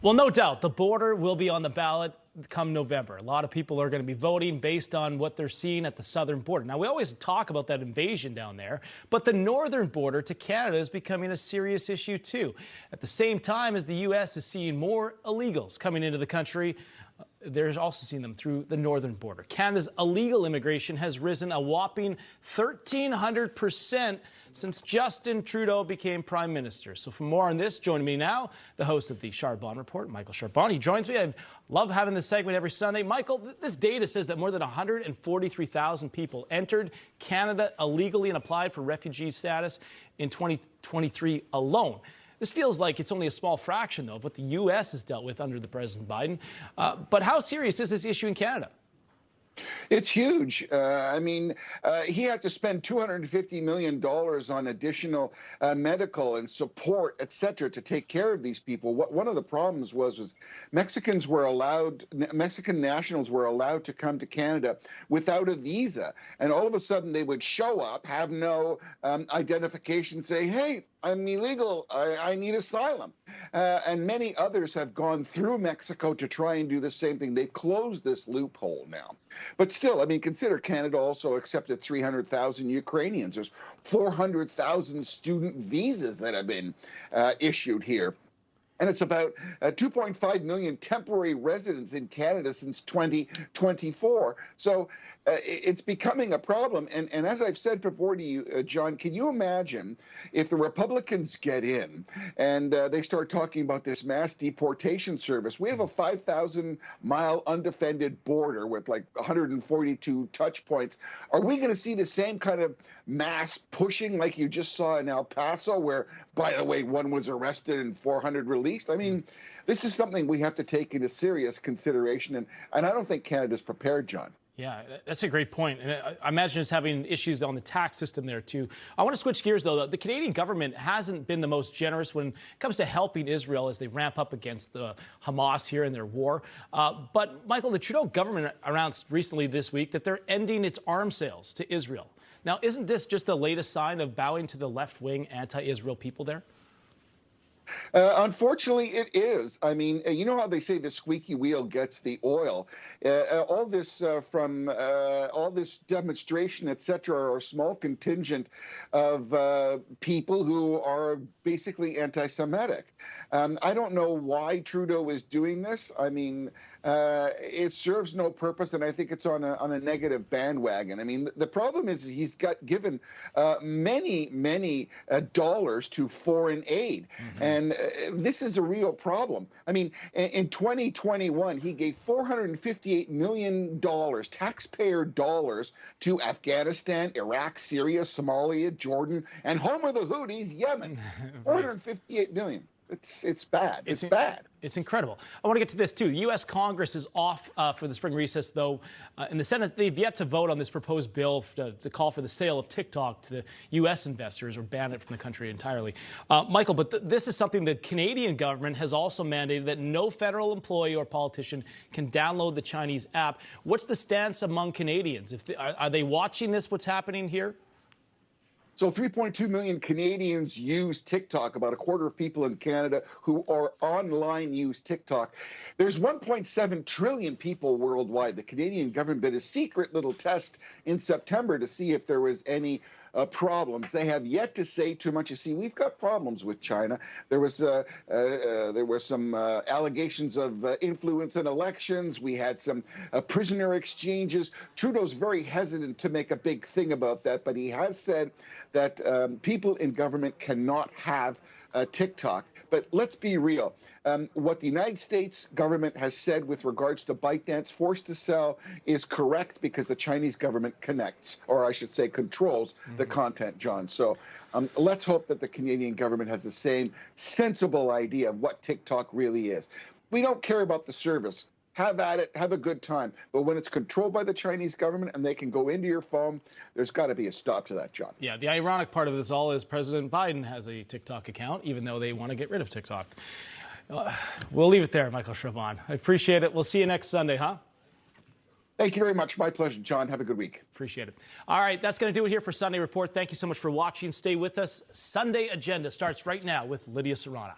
Well, no doubt, the border will be on the ballot come November. A lot of people are going to be voting based on what they're seeing at the southern border. Now, we always talk about that invasion down there, but the northern border to Canada is becoming a serious issue, too. At the same time as the U.S. is seeing more illegals coming into the country, they're also seeing them through the northern border. Canada's illegal immigration has risen a whopping 1,300% since Justin Trudeau became Prime Minister. So for more on this, joining me now, the host of the Charbonne Report, Michael Charbonne. He joins me. I love having this segment every Sunday. Michael, this data says that more than 143,000 people entered Canada illegally and applied for refugee status in 2023 alone. This feels like it's only a small fraction, though, of what the U.S. has dealt with under the President Biden. But how serious is this issue in Canada? It's huge. He had to spend $250 million on additional medical and support, et cetera, to take care of these people. One of the problems was Mexican nationals were allowed to come to Canada without a visa. And all of a sudden they would show up, have no identification, say, hey, I'm illegal, I need asylum. And many others have gone through Mexico to try and do the same thing. They've closed this loophole now. But still, consider Canada also accepted 300,000 Ukrainians. There's 400,000 student visas that have been issued here. And it's about 2.5 million temporary residents in Canada since 2024. So it's becoming a problem. And as I've said before to you, John, can you imagine if the Republicans get in and they start talking about this mass deportation service? We have a 5,000-mile undefended border with like 142 touch points. Are we going to see the same kind of mass pushing like you just saw in El Paso, where, by the way, one was arrested and 400 released? This is something we have to take into serious consideration. And I don't think Canada's prepared, John. Yeah, that's a great point. And I imagine it's having issues on the tax system there, too. I want to switch gears, though. The Canadian government hasn't been the most generous when it comes to helping Israel as they ramp up against the Hamas here in their war. But, Michael, the Trudeau government announced recently this week that they're ending its arms sales to Israel. Now, isn't this just the latest sign of bowing to the left-wing anti-Israel people there? Unfortunately, it is. You know how they say the squeaky wheel gets the oil. All this demonstration, et cetera, are a small contingent of people who are basically anti-Semitic. I don't know why Trudeau is doing this. It serves no purpose, and I think it's on a negative bandwagon. The problem is he's got given many dollars to foreign aid, and this is a real problem. In 2021, he gave $458 million, taxpayer dollars, to Afghanistan, Iraq, Syria, Somalia, Jordan, and home of the Houthis, Yemen. $458 million. It's bad. It's bad. It's incredible. I want to get to this, too. The U.S. Congress is off for the spring recess, though. In the Senate, they've yet to vote on this proposed bill to call for the sale of TikTok to the U.S. investors or ban it from the country entirely. Michael, but this is something the Canadian government has also mandated, that no federal employee or politician can download the Chinese app. What's the stance among Canadians? Are they watching this, what's happening here? So 3.2 million Canadians use TikTok. About a quarter of people in Canada who are online use TikTok. There's 1.7 trillion people worldwide. The Canadian government did a secret little test in September to see if there was any problems. They have yet to say too much. You see, we've got problems with China. There were some allegations of influence in elections. We had some prisoner exchanges. Trudeau's very hesitant to make a big thing about that, but he has said that people in government cannot have TikTok. But let's be real. What the United States government has said with regards to ByteDance forced to sell is correct, because the Chinese government connects, or I should say controls, the content, John. So let's hope that the Canadian government has the same sensible idea of what TikTok really is. We don't care about the service. Have at it, have a good time. But when it's controlled by the Chinese government and they can go into your phone, there's got to be a stop to that, John. Yeah, the ironic part of this all is President Biden has a TikTok account, even though they want to get rid of TikTok. We'll leave it there, Michael Charbonne. I appreciate it. We'll see you next Sunday, huh? Thank you very much. My pleasure, John. Have a good week. Appreciate it. All right, that's going to do it here for Sunday Report. Thank you so much for watching. Stay with us. Sunday Agenda starts right now with Lydia Serrani.